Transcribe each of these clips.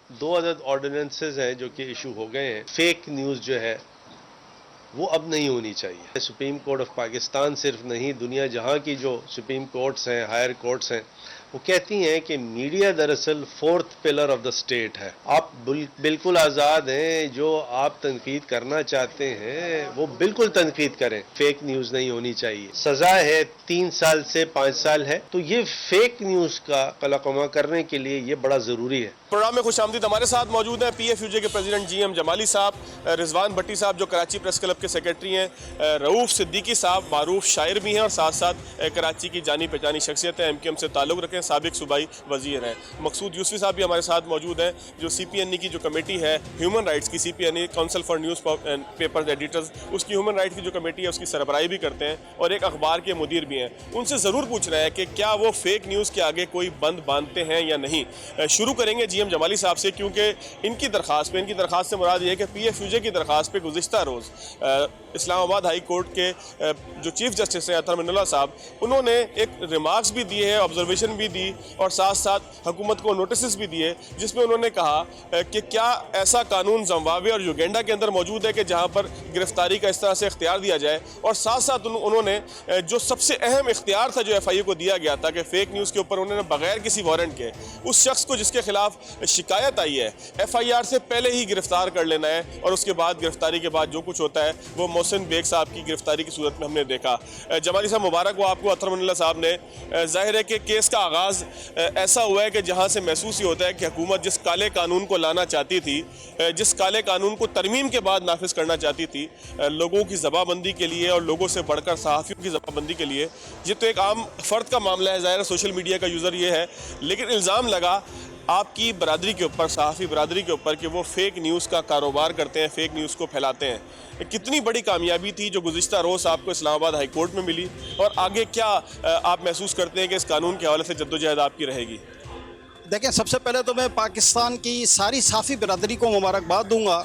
2 عدد آرڈیننسز ہیں جو کہ ایشو ہو گئے ہیں. فیک نیوز جو ہے وہ اب نہیں ہونی چاہیے. سپریم کورٹ آف پاکستان صرف نہیں، دنیا جہاں کی جو سپریم کورٹس ہیں، ہائر کورٹس ہیں، وہ کہتی ہیں کہ میڈیا دراصل 4th pillar of the state ہے. آپ بالکل آزاد ہیں، جو آپ تنقید کرنا چاہتے ہیں وہ بالکل تنقید کریں. فیک نیوز نہیں ہونی چاہیے. سزا ہے 3 سال سے 5 سال ہے. تو یہ فیک نیوز کا قلقمہ کرنے کے لیے یہ بڑا ضروری ہے. پروگرام میں خوش آمدید. ہمارے ساتھ موجود ہیں پی ایف یو جے کے پریزیڈنٹ جی ایم جمالی صاحب، رضوان بھٹی صاحب جو کراچی پریس کلب کے سیکرٹری ہیں، رؤوف صدیقی صاحب معروف شاعر بھی ہیں اور ساتھ ساتھ کراچی کی جانی پہچانی شخصیت ہیں، ایم کیو ایم سے تعلق رکھیں، سابق صوبائی وزیر ہیں. مقصود یوسفی صاحب بھی ہمارے ساتھ موجود ہیں جو سی پی این ای کی جو کمیٹی ہے ہیومن رائٹس کی، C P N E council for newspapers editors, اس کی ہیومن رائٹس کی جو کمیٹی ہے اس کی سربراہی بھی کرتے ہیں اور ایک اخبار کے مدیر بھی ہیں. ان سے ضرور پوچھ رہے ہیں کہ کیا وہ فیک نیوز کے آگے کوئی بند باندھتے ہیں یا نہیں. شروع کریں گے جی ایم جمالی صاحب سے، کیونکہ ان کی درخواست سے مراد یہ ہے کہ پی ایف یو جے کی درخواست پہ گزشتہ روز اسلام آباد ہائی کورٹ کے جو چیف جسٹس ہیں اطہر من اللہ صاحب، انہوں نے ایک ریمارکس بھی دیے ہیں، آبزرویشن بھی دی اور ساتھ ساتھ حکومت کو نوٹسز بھی دیے، جس میں انہوں نے کہا کہ کیا ایسا قانون زمبابوے اور یوگینڈا کے اندر موجود ہے کہ جہاں پر گرفتاری کا اس طرح سے اختیار دیا جائے. اور ساتھ ساتھ انہوں نے جو سب سے اہم اختیار تھا جو ایف آئی اے کو دیا گیا تھا کہ فیک نیوز کے اوپر انہوں نے بغیر کسی وارنٹ کے اس شخص کو جس کے خلاف شکایت آئی ہے ایف آئی آر سے پہلے ہی گرفتار کر لینا ہے، اور اس کے بعد گرفتاری کے بعد جو کچھ ہوتا ہے وہ محسن بیگ صاحب کی گرفتاری کی صورت میں ہم نے دیکھا. جمالی صاحب مبارک ہو آپ کو. اطہر من اللہ صاحب نے ظاہر ہے کہ کیس کا آغاز ایسا ہوا ہے کہ جہاں سے محسوس ہی ہوتا ہے کہ حکومت جس کالے قانون کو لانا چاہتی تھی، جس کالے قانون کو ترمیم کے بعد نافذ کرنا چاہتی تھی لوگوں کی ذبح بندی کے لیے اور لوگوں سے بڑھ کر صحافیوں کی ذبح بندی کے لیے، یہ تو ایک عام فرد کا معاملہ ہے، ظاہر ہے سوشل میڈیا کا یوزر یہ ہے، لیکن الزام لگا آپ کی برادری کے اوپر، صحافی برادری کے اوپر، کہ وہ فیک نیوز کا کاروبار کرتے ہیں، فیک نیوز کو پھیلاتے ہیں. کتنی بڑی کامیابی تھی جو گزشتہ روز آپ کو اسلام آباد ہائی کورٹ میں ملی، اور آگے کیا آپ محسوس کرتے ہیں کہ اس قانون کے حوالے سے جدوجہد آپ کی رہے گی؟ دیکھیں، سب سے پہلے تو میں پاکستان کی ساری صحافی برادری کو مبارکباد دوں گا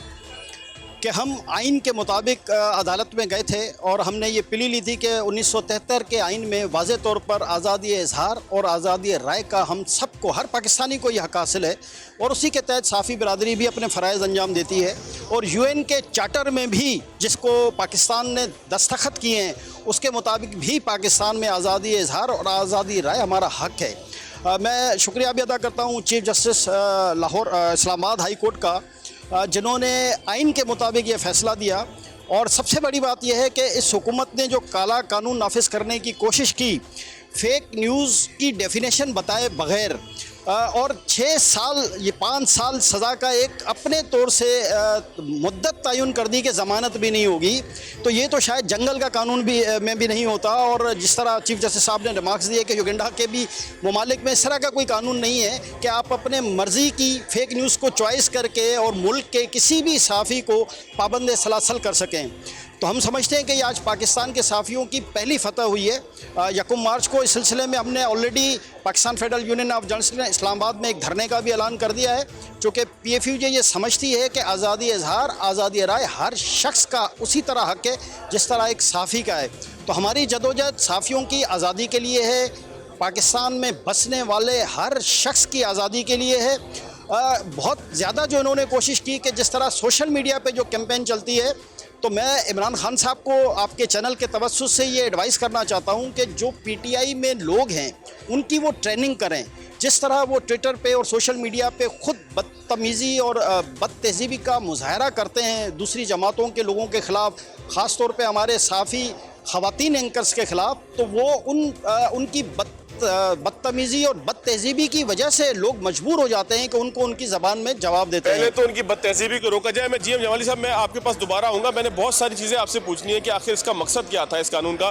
کہ ہم آئین کے مطابق عدالت میں گئے تھے اور ہم نے یہ پلی لی تھی کہ 1973 کے آئین میں واضح طور پر آزادی اظہار اور آزادی رائے کا ہم سب کو، ہر پاکستانی کو یہ حق حاصل ہے، اور اسی کے تحت صحافی برادری بھی اپنے فرائض انجام دیتی ہے. اور یو این کے چارٹر میں بھی جس کو پاکستان نے دستخط کیے ہیں اس کے مطابق بھی پاکستان میں آزادی اظہار اور آزادی رائے ہمارا حق ہے. میں شکریہ بھی ادا کرتا ہوں چیف جسٹس لاہور اسلام آباد ہائی کورٹ کا، جنہوں نے آئین کے مطابق یہ فیصلہ دیا. اور سب سے بڑی بات یہ ہے کہ اس حکومت نے جو کالا قانون نافذ کرنے کی کوشش کی، فیک نیوز کی ڈیفینیشن بتائے بغیر، اور 6 سال یہ 5 سال سزا کا ایک اپنے طور سے مدت تعین کر دی کہ ضمانت بھی نہیں ہوگی، تو یہ تو شاید جنگل کا قانون بھی میں بھی نہیں ہوتا. اور جس طرح چیف جسٹس صاحب نے ریمارکس دیے کہ یوگینڈا کے بھی ممالک میں اس طرح کا کوئی قانون نہیں ہے کہ آپ اپنے مرضی کی فیک نیوز کو چوائس کر کے اور ملک کے کسی بھی صحافی کو پابند سلاسل کر سکیں. تو ہم سمجھتے ہیں کہ یہ آج پاکستان کے صحافیوں کی پہلی فتح ہوئی ہے. 1 مارچ کو اس سلسلے میں ہم نے already Pakistan federal union of journalist نے اسلام آباد میں ایک دھرنے کا بھی اعلان کر دیا ہے، چونکہ پی ایف یو جے یہ سمجھتی ہے کہ آزادی اظہار، آزادی رائے ہر شخص کا اسی طرح حق ہے جس طرح ایک صحافی کا ہے. تو ہماری جدوجہد صحافیوں کی آزادی کے لیے ہے، پاکستان میں بسنے والے ہر شخص کی آزادی کے لیے ہے. بہت زیادہ جو انہوں نے کوشش کی کہ جس طرح سوشل میڈیا پہ جو کیمپین چلتی ہے، تو میں عمران خان صاحب کو آپ کے چینل کے توسط سے یہ ایڈوائز کرنا چاہتا ہوں کہ جو پی ٹی آئی میں لوگ ہیں ان کی وہ ٹریننگ کریں. جس طرح وہ ٹویٹر پہ اور سوشل میڈیا پہ خود بدتمیزی اور بد تہذیبی کا مظاہرہ کرتے ہیں دوسری جماعتوں کے لوگوں کے خلاف، خاص طور پہ ہمارے صحافی خواتین اینکرز کے خلاف، تو وہ ان کی بدتمیزی اور بد تہذیبی کی وجہ سے لوگ مجبور ہو جاتے ہیں کہ ان کو ان کی زبان میں جواب دیتے ہیں. پہلے تو ان کی بد تہذیبی کو روکا جائے. میں جی ایم جمالی صاحب میں آپ کے پاس دوبارہ آؤں گا. میں نے بہت ساری چیزیں آپ سے پوچھنی ہے کہ آخر اس کا مقصد کیا تھا اس قانون کا.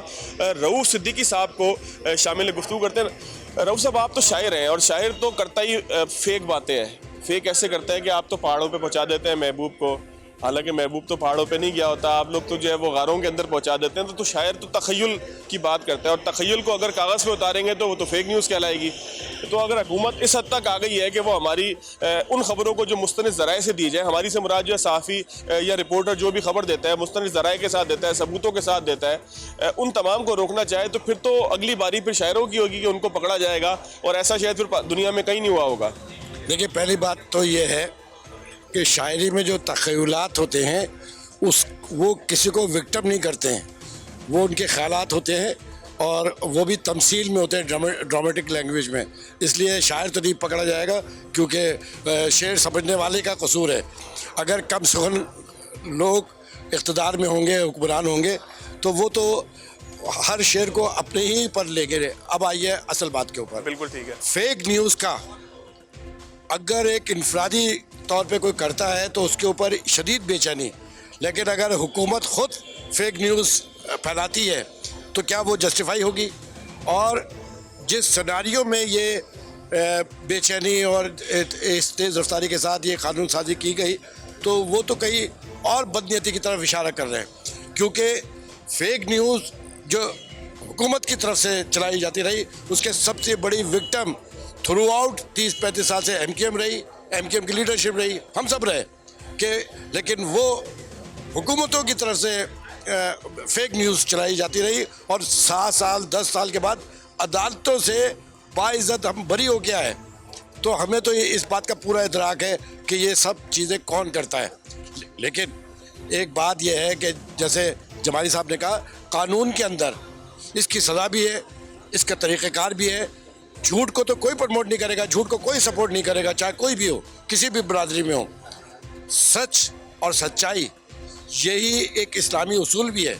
رؤوف صدیقی صاحب کو شامل گفتگو کرتے ہیں. رؤوف صاحب، آپ تو شاعر ہیں اور شاعر تو کرتا ہی فیک باتیں ہیں. فیک ایسے کرتا ہے کہ آپ تو پہاڑوں پہ پہنچا دیتے ہیں محبوب کو، حالانکہ محبوب تو پہاڑوں پہ نہیں گیا ہوتا، آپ لوگ تو جو ہے وہ غاروں کے اندر پہنچا دیتے ہیں. تو شاعر تو تخیل کی بات کرتا ہے، اور تخیل کو اگر کاغذ پہ اتاریں گے تو وہ تو فیک نیوز کہلائے گی. تو اگر حکومت اس حد تک آ گئی ہے کہ وہ ہماری ان خبروں کو جو مستند ذرائع سے دی جائے، ہماری سے مراد جو ہے صحافی یا رپورٹر جو بھی خبر دیتا ہے مستند ذرائع کے ساتھ دیتا ہے، ثبوتوں کے ساتھ دیتا ہے، ان تمام کو روکنا چاہے، تو پھر تو اگلی باری پھر شاعروں کی ہوگی کہ ان کو پکڑا جائے گا، اور ایسا شاید پھر دنیا میں کہیں نہیں ہوا ہوگا. دیکھیے، پہلی بات تو یہ ہے کہ شاعری میں جو تخیلات ہوتے ہیں وہ کسی کو وکٹم نہیں کرتے ہیں، وہ ان کے خیالات ہوتے ہیں اور وہ بھی تمثیل میں ہوتے ہیں، ڈرامیٹک لینگویج میں. اس لیے شاعر تو نہیں پکڑا جائے گا کیونکہ شعر سمجھنے والے کا قصور ہے. اگر کم سخن لوگ اقتدار میں ہوں گے، حکمران ہوں گے، تو وہ تو ہر شعر کو اپنے ہی پر لے گئے. اب آئیے اصل بات کے اوپر. بالکل ٹھیک ہے. فیک نیوز کا اگر ایک انفرادی طور پہ کوئی کرتا ہے تو اس کے اوپر شدید بے چینی، لیکن اگر حکومت خود فیک نیوز پھیلاتی ہے تو کیا وہ جسٹیفائی ہوگی؟ اور جس سیناریو میں یہ بے چینی اور اس تیز رفتاری کے ساتھ یہ قانون سازی کی گئی تو وہ تو کہیں اور بدنیتی کی طرف اشارہ کر رہے ہیں، کیونکہ فیک نیوز جو حکومت کی طرف سے چلائی جاتی رہی اس کے سب سے بڑی وکٹم تھرو آؤٹ 30-35 سال سے ایم کیو ایم رہی، ایم کیو ایم کی لیڈرشپ رہی، ہم سب رہے لیکن وہ حکومتوں کی طرف سے فیک نیوز چلائی جاتی رہی اور 7 سال 10 سال کے بعد عدالتوں سے باعزت ہم بری ہو کے آئے. تو ہمیں تو اس بات کا پورا ادراک ہے کہ یہ سب چیزیں کون کرتا ہے. لیکن ایک بات یہ ہے کہ جیسے جمالی صاحب نے کہا، قانون کے اندر اس کی سزا بھی ہے، اس کا طریقہ کار بھی ہے. جھوٹ کو تو کوئی پروموٹ نہیں کرے گا، جھوٹ کو کوئی سپورٹ نہیں کرے گا، چاہے کوئی بھی ہو، کسی بھی برادری میں ہو. سچ اور سچائی یہی ایک اسلامی اصول بھی ہے.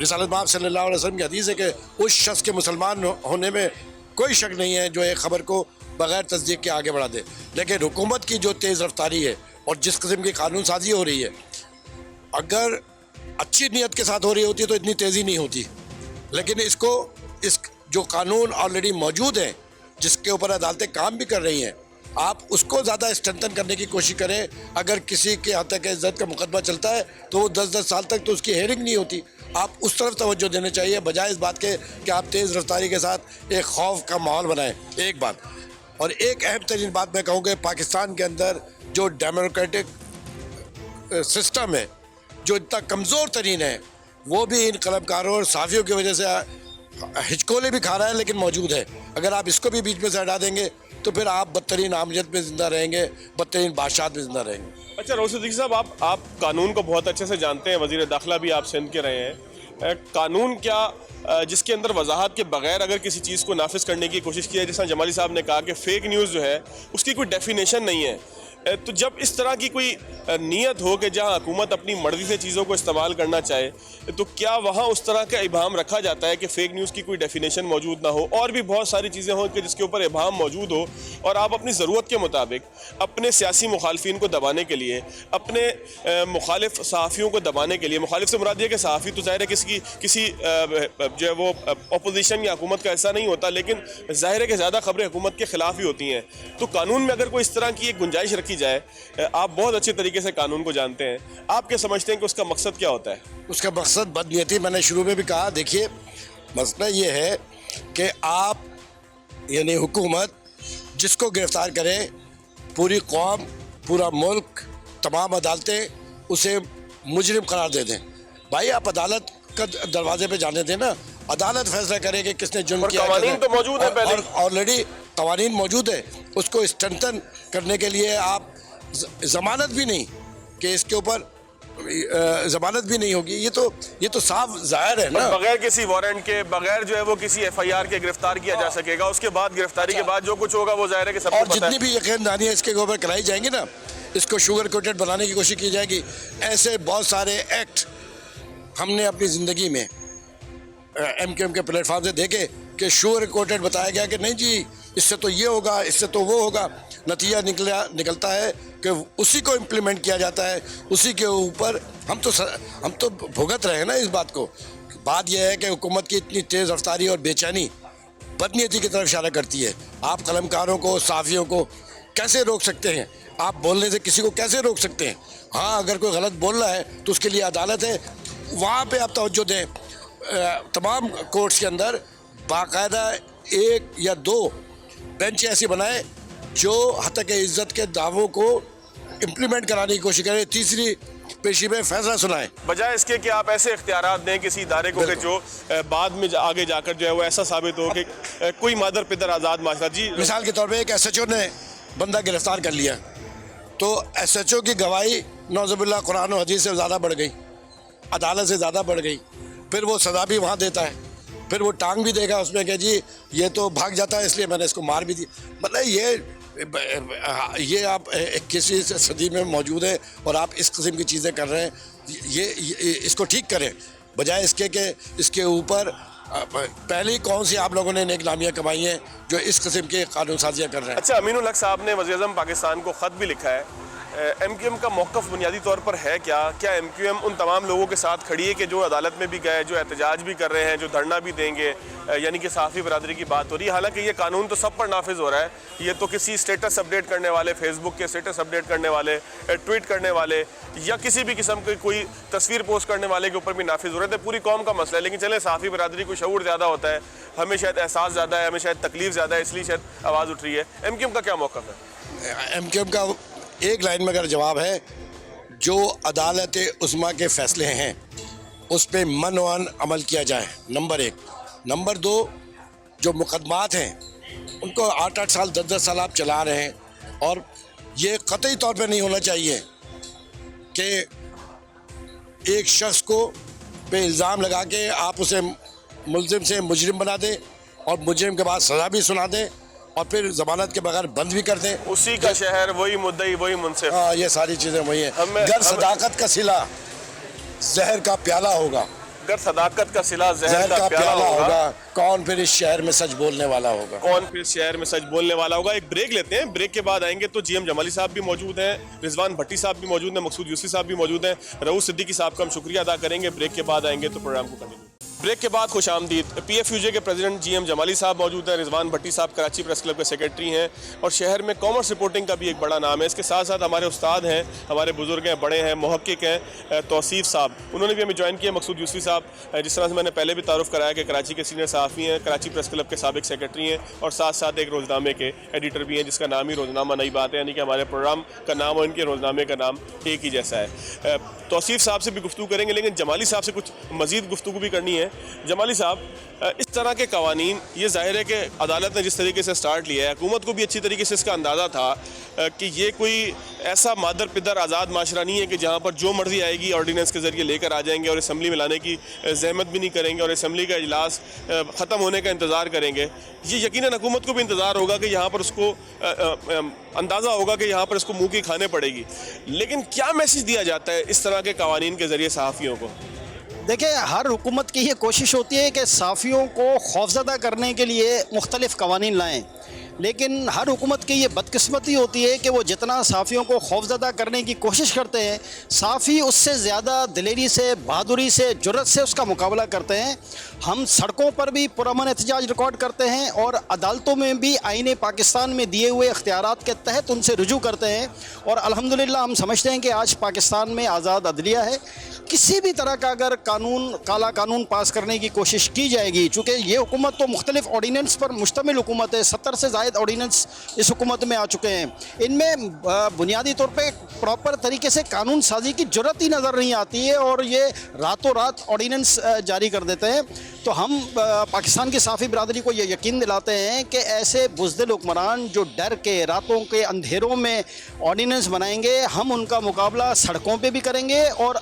رسالت مآب صلی اللہ علیہ وسلم کی حدیث ہے کہ اس شخص کے مسلمان ہونے میں کوئی شک نہیں ہے جو ایک خبر کو بغیر تصدیق کے آگے بڑھا دے. لیکن حکومت کی جو تیز رفتاری ہے اور جس قسم کی قانون سازی ہو رہی ہے، اگر اچھی نیت کے ساتھ ہو رہی ہوتی ہے تو اتنی تیزی نہیں ہوتی. لیکن اس جو قانون آلریڈی موجود ہیں، جس کے اوپر عدالتیں کام بھی کر رہی ہیں، آپ اس کو زیادہ اسٹرینتھن کرنے کی کوشش کریں. اگر کسی کے حد تک عزت کا مقدمہ چلتا ہے تو وہ 10 سال تک تو اس کی ہیئرنگ نہیں ہوتی. آپ اس طرف توجہ دینے چاہیے بجائے اس بات کے کہ آپ تیز رفتاری کے ساتھ ایک خوف کا ماحول بنائیں. ایک بات اور ایک اہم ترین بات میں کہوں کہ پاکستان کے اندر جو ڈیموکریٹک سسٹم ہے جو اتنا کمزور ترین ہے، وہ بھی ان قلمکاروں اور صحافیوں کی وجہ سے ہچکولے بھی کھا رہا ہے، لیکن موجود ہے. اگر آپ اس کو بھی بیچ میں سے ہٹا دیں گے تو پھر آپ بدترین عامریت میں زندہ رہیں گے، بدترین بادشاہت میں زندہ رہیں گے. اچھا رؤوف صدیقی صاحب، آپ قانون کو بہت اچھے سے جانتے ہیں، وزیر داخلہ بھی آپ سندھ کے رہے ہیں. قانون کیا جس کے اندر وضاحت کے بغیر اگر کسی چیز کو نافذ کرنے کی کوشش کی ہے، جیسا جمالی صاحب نے کہا کہ فیک نیوز جو ہے اس کی کوئی ڈیفینیشن نہیں ہے، تو جب اس طرح کی کوئی نیت ہو کہ جہاں حکومت اپنی مرضی سے چیزوں کو استعمال کرنا چاہے، تو کیا وہاں اس طرح کا ابہام رکھا جاتا ہے کہ فیک نیوز کی کوئی ڈیفینیشن موجود نہ ہو اور بھی بہت ساری چیزیں ہوں کہ جس کے اوپر ابہام موجود ہو اور آپ اپنی ضرورت کے مطابق اپنے سیاسی مخالفین کو دبانے کے لیے، اپنے مخالف صحافیوں کو دبانے کے لیے، مخالف سے مراد یہ کہ صحافی تو ظاہر ہے کسی جو ہے وہ اپوزیشن یا حکومت کا ایسا نہیں ہوتا، لیکن ظاہر ہے کہ زیادہ خبریں حکومت کے خلاف ہی ہوتی ہیں. تو قانون میں اگر کوئی اس طرح کی ایک گنجائش رکھی جائے، آپ بہت اچھے طریقے سے قانون کو جانتے ہیں، آپ کیا سمجھتے ہیں کہ اس کا مقصد کیا ہوتا ہے؟ اس کا مقصد بدنیتی، میں نے شروع میں بھی کہا. دیکھیے مسئلہ یہ ہے کہ آپ یعنی حکومت جس کو گرفتار کرے، پوری قوم، پورا ملک، تمام عدالتیں اسے مجرم قرار دے دیں. بھائی آپ عدالت کا دروازے پہ جانے دیں نا، عدالت فیصلہ کرے کہ کس نے جرم کیا. قوانین تو موجود ہیں، پہلے آلریڈی قوانین موجود ہے. اس کو اسٹرینتھن کرنے کے لیے آپ ضمانت بھی نہیں کہ اس کے اوپر ضمانت بھی نہیں ہوگی. یہ تو صاف ظاہر ہے نا. بغیر کسی وارنٹ کے، بغیر جو ہے وہ کسی ایف آئی آر کے گرفتار کیا جا سکے گا. اس کے بعد گرفتاری کے بعد جو کچھ ہوگا وہ ظاہر ہے کہ سب کو پتہ ہے. اور جتنی بھی یقین دہانیاں اس کے اوپر کرائی جائیں گی نا، اس کو شوگر کوٹڈ بنانے کی کوشش کی جائے گی. ایسے بہت سارے ایکٹ ہم نے اپنی زندگی میں ایم کیو ایم کے پلیٹ فارم سے دیکھے کہ شوگر کوٹڈ بتایا گیا کہ نہیں جی اس سے تو یہ ہوگا، اس سے تو وہ ہوگا. نتیجہ نکلتا ہے کہ اسی کو امپلیمنٹ کیا جاتا ہے، اسی کے اوپر ہم تو بھگت رہے ہیں نا اس بات کو. بات یہ ہے کہ حکومت کی اتنی تیز رفتاری اور بے چینی بدنیتی کی طرف اشارہ کرتی ہے. آپ قلمکاروں کو، صحافیوں کو کیسے روک سکتے ہیں؟ آپ بولنے سے کسی کو کیسے روک سکتے ہیں؟ ہاں اگر کوئی غلط بول رہا ہے تو اس کے لیے عدالت ہے، وہاں پہ آپ توجہ دیں. تمام کورٹس کے اندر باقاعدہ 1 یا 2 بینچ ایسی بنائے جو حتیٰ کہ عزت کے دعووں کو امپلیمنٹ کرانے کی کوشش کریں، تیسری پیشی میں فیصلہ سنائیں، بجائے اس کے کہ آپ ایسے اختیارات دیں کسی ادارے کو کہ جو بعد میں آگے جا کر جو ہے وہ ایسا ثابت ہو کہ کوئی مادر پدر آزاد معاشرہ. جی مثال کے طور پہ ایک ایس ایچ او نے بندہ گرفتار کر لیا، تو ایس ایچ او کی گواہی نعوذ باللہ قرآن و حدیث سے زیادہ بڑھ گئی, عدالت سے زیادہ بڑھ گئی. پھر وہ سزا بھی وہاں دیتا ہے, پھر وہ ٹانگ بھی دے گا اس میں کہ جی یہ تو بھاگ جاتا ہے اس لیے میں نے اس کو مار بھی دی. مطلب یہ آپ 21ویں صدی میں موجود ہیں اور آپ اس قسم کی چیزیں کر رہے ہیں. یہ اس کو ٹھیک کریں بجائے اس کے کہ اس کے اوپر پہلی کون سی آپ لوگوں نے نیک نامیاں کمائی ہیں جو اس قسم کے قانون سازیاں کر رہے ہیں. اچھا, امین الحق صاحب نے وزیر اعظم پاکستان کو خط بھی لکھا ہے. ایم کیو ایم کا موقف بنیادی طور پر ہے کیا ایم کیو ایم ان تمام لوگوں کے ساتھ کھڑی ہے کہ جو عدالت میں بھی گئے, جو احتجاج بھی کر رہے ہیں, جو دھرنا بھی دیں گے, یعنی کہ صحافی برادری کی بات ہو رہی ہے. حالانکہ یہ قانون تو سب پر نافذ ہو رہا ہے, یہ تو کسی اسٹیٹس اپڈیٹ کرنے والے, فیس بک کے اسٹیٹس اپڈیٹ کرنے والے, ٹویٹ کرنے والے یا کسی بھی قسم کی کوئی تصویر پوسٹ کرنے والے کے اوپر بھی نافذ ہو رہے تھے. پوری قوم کا مسئلہ ہے. لیکن چلیں, صحافی برادری کو شعور زیادہ ہوتا ہے, ہمیں شاید احساس زیادہ ہے, ہمیں شاید تکلیف زیادہ ہے, اس لیے شاید آواز اٹھ رہی ہے. ایم کیو ایم کا کیا موقف ہے؟ ایم کیو ایم کا ایک لائن میں اگر جواب ہے, جو عدالت عظمیٰ کے فیصلے ہیں اس پہ منوان عمل کیا جائے, نمبر 1. نمبر 2, جو مقدمات ہیں ان کو 8-8 سال 10-10 سال آپ چلا رہے ہیں, اور یہ قطعی طور پہ نہیں ہونا چاہیے کہ ایک شخص کو پہ الزام لگا کے آپ اسے ملزم سے مجرم بنا دیں اور مجرم کے بعد سزا بھی سنا دیں اور پھر ضمانت کے بغیر بند بھی کر دیں. اسی کا شہر, وہی مدعی, وہی منصف. ہاں, یہ ساری چیزیں وہی ہیں. گر صداقت کا صلہ زہر کا پیالہ ہوگا, گر صداقت کا صلہ زہر کا پیالہ ہوگا, کون پھر اس شہر میں سچ بولنے والا ہوگا, کون پھر شہر میں سچ بولنے والا ہوگا. ایک بریک لیتے ہیں, بریک کے بعد آئیں گے تو جی ایم جمالی صاحب بھی موجود ہیں, رضوان بھٹی صاحب بھی موجود ہیں, مقصود یوسفی صاحب بھی موجود ہیں, رؤوف صدیقی صاحب کا ہم شکریہ ادا کریں گے. بریک کے بعد آئیں گے تو پروگرام کو کنٹینیو. بریک کے بعد خوش آمدید. پی ایف یو جے کے پریزیڈنٹ جی ایم جمالی صاحب موجود ہیں, رضوان بھٹی صاحب کراچی پریس کلب کے سیکرٹری ہیں اور شہر میں کامرس رپورٹنگ کا بھی ایک بڑا نام ہے. اس کے ساتھ ساتھ ہمارے استاد ہیں, ہمارے بزرگ ہیں, بڑے ہیں, محقق ہیں, توصیف صاحب, انہوں نے بھی ہمیں جوائن کیا. مقصود یوسفی صاحب, جس طرح سے میں نے پہلے بھی تعارف کرایا کہ کراچی کے سینئر صحافی ہیں, کراچی پریس کلب کے سابق سیکرٹری ہیں اور ساتھ ساتھ ایک روزنامے کے ایڈیٹر بھی ہیں جس کا نام ہی روزنامہ نئی بات ہے, یعنی کہ ہمارے پروگرام کا نام اور ان کے روزنامے کا نام ایک ہی جیسا ہے. توصیف صاحب سے بھی گفتگو کریں گے, لیکن جمالی صاحب سے کچھ مزید گفتگو بھی کرنی ہے. جمالی صاحب, اس طرح کے قوانین, یہ ظاہر ہے کہ عدالت نے جس طریقے سے سٹارٹ لیا ہے, حکومت کو بھی اچھی طریقے سے اس کا اندازہ تھا کہ یہ کوئی ایسا مادر پدر آزاد معاشرہ نہیں ہے کہ جہاں پر جو مرضی آئے گی آرڈیننس کے ذریعے لے کر آ جائیں گے اور اسمبلی میں لانے کی زحمت بھی نہیں کریں گے اور اسمبلی کا اجلاس ختم ہونے کا انتظار کریں گے. یہ یقیناً حکومت کو بھی انتظار ہوگا کہ یہاں پر اس کو اندازہ ہوگا کہ یہاں پر اس کو منہ کی کھانے پڑے گی. لیکن کیا میسیج دیا جاتا ہے اس طرح کے قوانین کے ذریعے صحافیوں کو؟ دیکھیں, ہر حکومت کی یہ کوشش ہوتی ہے کہ صحافیوں کو خوفزدہ کرنے کے لیے مختلف قوانین لائیں, لیکن ہر حکومت کی یہ بدقسمتی ہوتی ہے کہ وہ جتنا صحافیوں کو خوفزدہ کرنے کی کوشش کرتے ہیں, صحافی اس سے زیادہ دلیری سے, بہادری سے, جرأت سے اس کا مقابلہ کرتے ہیں. ہم سڑکوں پر بھی پرامن احتجاج ریکارڈ کرتے ہیں اور عدالتوں میں بھی آئین پاکستان میں دیے ہوئے اختیارات کے تحت ان سے رجوع کرتے ہیں, اور الحمدللہ ہم سمجھتے ہیں کہ آج پاکستان میں آزاد عدلیہ ہے. کسی بھی طرح کا اگر کالا قانون پاس کرنے کی کوشش کی جائے گی, چونکہ یہ حکومت تو مختلف آرڈیننس پر مشتمل حکومت ہے, 70 سے زائد آرڈیننس اس حکومت میں آ چکے ہیں, ان میں بنیادی طور پہ پراپر طریقے سے قانون سازی کی جرأت ہی نظر نہیں آتی ہے اور یہ راتوں رات آرڈیننس جاری کر دیتے ہیں. تو ہم پاکستان کی صحافی برادری کو یہ یقین دلاتے ہیں کہ ایسے بزدل حکمران جو ڈر کے راتوں کے اندھیروں میں آرڈیننس بنائیں گے, ہم ان کا مقابلہ سڑکوں پہ بھی کریں گے اور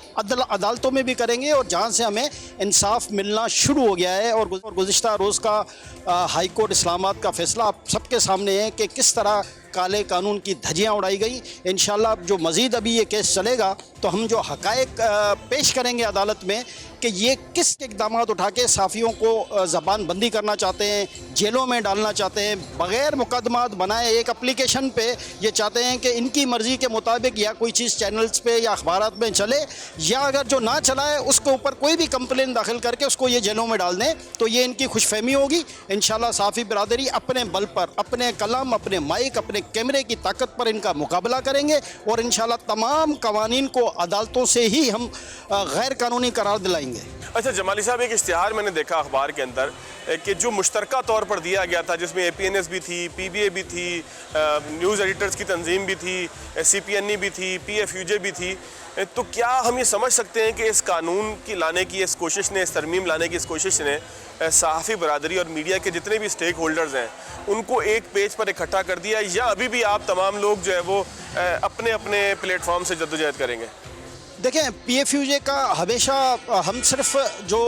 عدالتوں میں بھی کریں گے, اور جہاں سے ہمیں انصاف ملنا شروع ہو گیا ہے. اور گزشتہ روز کا ہائی کورٹ اسلام آباد کا فیصلہ آپ سب کے سامنے ہے کہ کس طرح کالے قانون کی دھجیاں اڑائی گئی. انشاءاللہ جو مزید ابھی یہ کیس چلے گا تو ہم جو حقائق پیش کریں گے عدالت میں کہ یہ کس اقدامات اٹھا کے صحافیوں کو زبان بندی کرنا چاہتے ہیں, جیلوں میں ڈالنا چاہتے ہیں, بغیر مقدمات بنائے ایک اپلیکیشن پہ یہ چاہتے ہیں کہ ان کی مرضی کے مطابق یا کوئی چیز چینلز پہ یا اخبارات میں چلے, یا اگر جو نہ چلائے اس کے اوپر کوئی بھی کمپلین داخل کر کے اس کو یہ جیلوں میں ڈال دیں. تو یہ ان کی خوش فہمی ہوگی. انشاءاللہ صحافی برادری اپنے بل پر, اپنے قلم, اپنے مائک, اپنے کیمرے کی طاقت پر ان کا مقابلہ کریں گے اور انشاءاللہ تمام قوانین کو عدالتوں سے ہی ہم غیر قانونی قرار دلائیں گے. اچھا جمالی صاحب, ایک اشتہار میں نے دیکھا اخبار کے اندر کہ جو مشترکہ طور پر دیا گیا تھا, جس میں APNS بھی تھی, PBA بھی تھی, نیوز ایڈیٹرز کی تنظیم بھی تھی, CPNE بھی تھی, PFUJ بھی تھی, تو کیا ہم یہ سمجھ سکتے ہیں کہ اس قانون کی لانے کی اس کوشش نے، اس ترمیم لانے کی اس کوشش نے صحافی برادری اور میڈیا کے جتنے بھی سٹیک ہولڈرز ہیں ان کو ایک پیج پر اکٹھا کر دیا، یا ابھی بھی آپ تمام لوگ جو ہے وہ اپنے اپنے پلیٹ فارم سے جدوجہد کریں گے؟ دیکھیں پی ایف یو جے کا ہمیشہ ہم صرف جو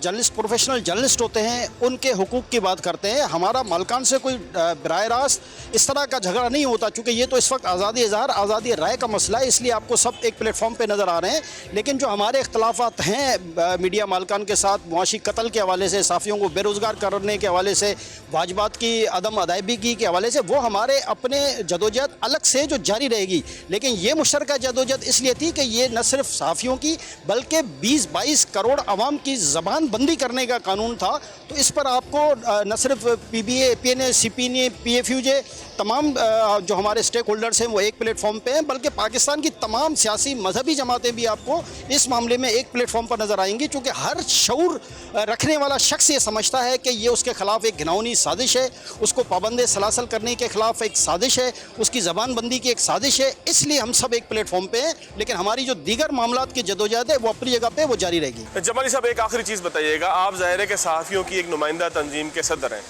جرنلسٹ پروفیشنل جرنلسٹ ہوتے ہیں ان کے حقوق کی بات کرتے ہیں. ہمارا مالکان سے کوئی براہ راست اس طرح کا جھگڑا نہیں ہوتا، چونکہ یہ تو اس وقت آزادی اظہار آزادی رائے کا مسئلہ ہے، اس لیے آپ کو سب ایک پلیٹ فارم پہ نظر آ رہے ہیں. لیکن جو ہمارے اختلافات ہیں میڈیا مالکان کے ساتھ، معاشی قتل کے حوالے سے، صحافیوں کو بے روزگار کرنے کے حوالے سے، واجبات کی عدم ادائیگی کے حوالے سے، وہ ہمارے اپنے جدوجہد الگ سے جو جاری رہے گی. لیکن یہ مشترکہ جدوجہد اس لیے تھی کہ یہ نہ صرف صحافیوں کی بلکہ 20-22 کروڑ عوام کی زبان بندی کرنے کا قانون تھا. تو اس پر آپ کو نہ صرف P B A, P N A, C P N A, P F U J, تمام جو ہمارے سٹیک ہولڈرز ہیں وہ ایک پلیٹ فارم پہ ہیں، بلکہ پاکستان کی تمام سیاسی مذہبی جماعتیں بھی آپ کو اس معاملے میں ایک پلیٹ فارم پر نظر آئیں گی. چونکہ ہر شعور رکھنے والا شخص یہ سمجھتا ہے کہ یہ اس کے خلاف ایک گھناؤنی سازش ہے، اس کو پابند سلاسل کرنے کے خلاف ایک سازش ہے، اس کی زبان بندی کی ایک سازش ہے. اس لیے ہم سب ایک پلیٹ فارم پہ ہیں، لیکن ہماری جو دیگر معاملات کی جدوجہد ہے وہ اپنی جگہ پہ وہ جاری رہے گی. جمالی صاحب ایک آخری چیز بتائیے گا، آپ ظاہر ہے کہ صحافیوں کی ایک نمائندہ تنظیم کے صدر ہیں،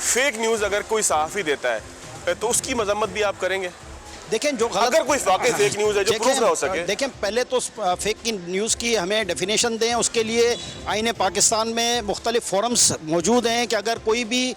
فیک نیوز اگر کوئی صحافی دیتا ہے تو اس کی مذمت بھی آپ کریں گے؟ دیکھیں جو اگر کوئی واقعی فیک نیوز ہے جو پروف نہ ہو سکے. دیکھیں پہلے تو فیک نیوز کی ہمیں ڈیفینیشن دیں. اس کے لیے آئین پاکستان میں مختلف فورمز موجود ہیں کہ اگر کوئی بھی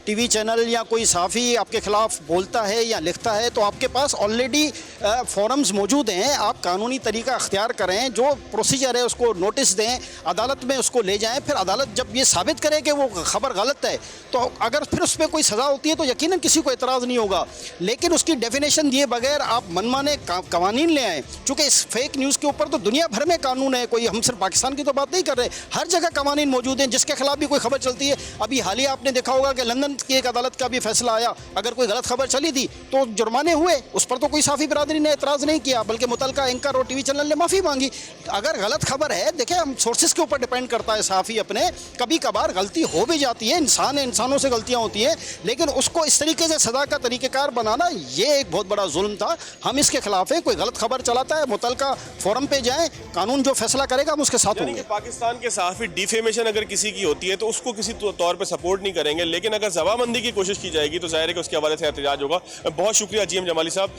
ٹی وی چینل یا کوئی صحافی آپ کے خلاف بولتا ہے یا لکھتا ہے تو آپ کے پاس آلریڈی فورمز موجود ہیں. آپ قانونی طریقہ اختیار کریں، جو پروسیجر ہے اس کو نوٹس دیں، عدالت میں اس کو لے جائیں. پھر عدالت جب یہ ثابت کرے کہ وہ خبر غلط ہے تو اگر پھر اس پہ کوئی سزا ہوتی ہے تو یقیناً کسی کو اعتراض نہیں ہوگا. لیکن اس کی ڈیفینیشن دیے بغیر آپ منمانے قوانین لے آئیں. چونکہ اس فیک نیوز کے اوپر تو دنیا بھر میں قانون ہے، کوئی ہم صرف پاکستان کی تو بات نہیں کر رہے، ہر جگہ قوانین موجود ہیں جس کے خلاف بھی کوئی خبر چلتی ہے. ابھی حالیہ آپ نے دیکھا ہوگا کہ لندن کی ایک عدالت کا بھی فیصلہ آیا، اگر کوئی غلط خبر چلی تھی تو جرمانے ہوئے، اس پر تو کوئی صحافی برادری نے اعتراض نہیں کیا، بلکہ متعلقہ اینکر اور ٹی وی چینل نے معافی مانگی. اگر غلط خبر ہے، دیکھیں ہم سورسز کے اوپر ڈیپینڈ کرتا ہے صحافی اپنے، کبھی کبھار غلطی ہو بھی جاتی ہے، انسان ہے، انسانوں سے غلطیاں ہوتی ہیں، لیکن اس کو اس طریقے سے سزا کا طریقہ کار بنانا یہ ایک بہت بڑا ظلم تھا. ہم اس کے خلاف ہے. کوئی غلط خبر چلاتا ہے متعلقہ فورم پہ جائیں، قانون جو فیصلہ کرے گا ہم اس کے ساتھ ہوں یعنی گے. کہ پاکستان کے صحافی ڈیفیمیشن اگر کسی کی ہوتی ہے تو اس کو کسی طور پہ سپورٹ نہیں کریں گے، لیکن اگر زبانبندی کی کوشش کی جائے گی تو ظاہر ہے کہ اس کے حوالے سے احتجاج ہوگا. بہت شکریہ جی ایم جمالی صاحب.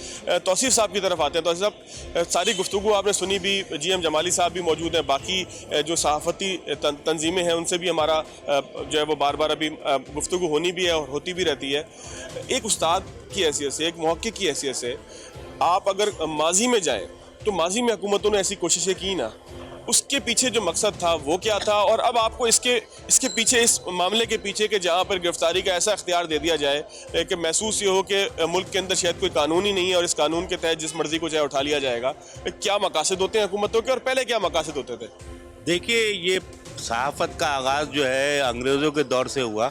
توصیف صاحب کی طرف آتے ہیں. توصیف صاحب ساری گفتگو آپ نے سنی بھی، جی ایم جمالی صاحب بھی موجود ہیں، باقی جو صحافتی تنظیمیں ہیں ان سے بھی ہمارا جو ہے وہ بار بار ابھی گفتگو ہونی بھی ہے اور ہوتی بھی رہتی ہے. ایک استاد کی حیثیت سے، ایک محقق کی حیثیت سے آپ اگر ماضی میں جائیں تو ماضی میں حکومتوں نے ایسی کوششیں کی نا، اس کے پیچھے جو مقصد تھا وہ کیا تھا، اور اب آپ کو اس کے پیچھے، اس معاملے کے پیچھے کہ جہاں پر گرفتاری کا ایسا اختیار دے دیا جائے کہ محسوس یہ ہو کہ ملک کے اندر شاید کوئی قانون ہی نہیں ہے اور اس قانون کے تحت جس مرضی کو چاہے اٹھا لیا جائے گا، کیا مقاصد ہوتے ہیں حکومتوں کے اور پہلے کیا مقاصد ہوتے تھے؟ دیکھیے یہ صحافت کا آغاز جو ہے انگریزوں کے دور سے ہوا،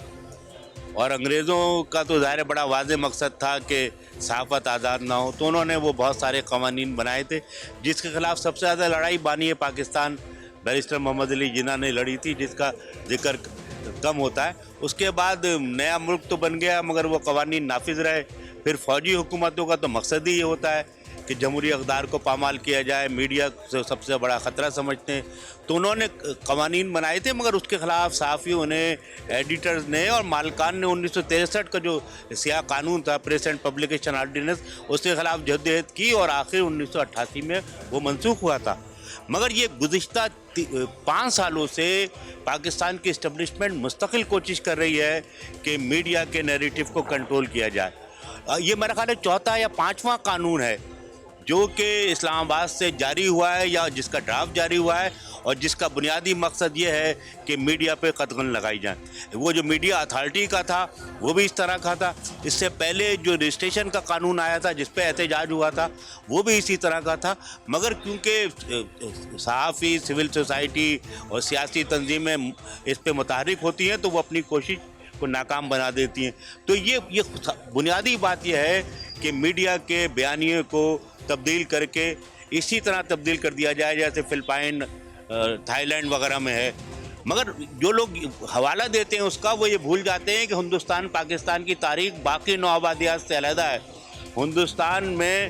اور انگریزوں کا تو ظاہر بڑا واضح مقصد تھا کہ صحافت آزاد نہ ہو، تو انہوں نے وہ بہت سارے قوانین بنائے تھے جس کے خلاف سب سے زیادہ لڑائی بانی ہے پاکستان بیرسٹر محمد علی جناح نے لڑی تھی، جس کا ذکر کم ہوتا ہے. اس کے بعد نیا ملک تو بن گیا مگر وہ قوانین نافذ رہے. پھر فوجی حکومتوں کا تو مقصد ہی یہ ہوتا ہے کہ جمہوری اقدار کو پامال کیا جائے، میڈیا سے سب سے بڑا خطرہ سمجھتے ہیں، تو انہوں نے قوانین بنائے تھے مگر اس کے خلاف صحافیوں نے، ایڈیٹرز نے اور مالکان نے 1963 کا جو سیاہ قانون تھا پریس اینڈ پبلیکیشن آرڈیننس، اس کے خلاف جدوجہد کی اور آخر 1988 میں وہ منسوخ ہوا تھا. مگر یہ گزشتہ 5 سالوں سے پاکستان کی اسٹیبلشمنٹ مستقل کوشش کر رہی ہے کہ میڈیا کے نیریٹو کو کنٹرول کیا جائے. یہ میرا خیال ہے 4تھا یا 5واں قانون ہے جو کہ اسلام آباد سے جاری ہوا ہے یا جس کا ڈرافٹ جاری ہوا ہے، اور جس کا بنیادی مقصد یہ ہے کہ میڈیا پہ قدغن لگائی جائیں. وہ جو میڈیا اتھارٹی کا تھا وہ بھی اس طرح کا تھا. اس سے پہلے جو رجسٹریشن کا قانون آیا تھا جس پہ احتجاج ہوا تھا وہ بھی اسی طرح کا تھا. مگر کیونکہ صحافی، سول سوسائٹی اور سیاسی تنظیمیں اس پہ متحرک ہوتی ہیں تو وہ اپنی کوشش کو ناکام بنا دیتی ہیں. تو یہ بنیادی بات یہ ہے کہ میڈیا کے بیانیے کو تبدیل کر کے اسی طرح تبدیل کر دیا جائے جیسے فلپائن، تھائی لینڈ وغیرہ میں ہے. مگر جو لوگ حوالہ دیتے ہیں اس کا، وہ یہ بھول جاتے ہیں کہ ہندوستان پاکستان کی تاریخ باقی نو آبادیات سے علیحدہ ہے. ہندوستان میں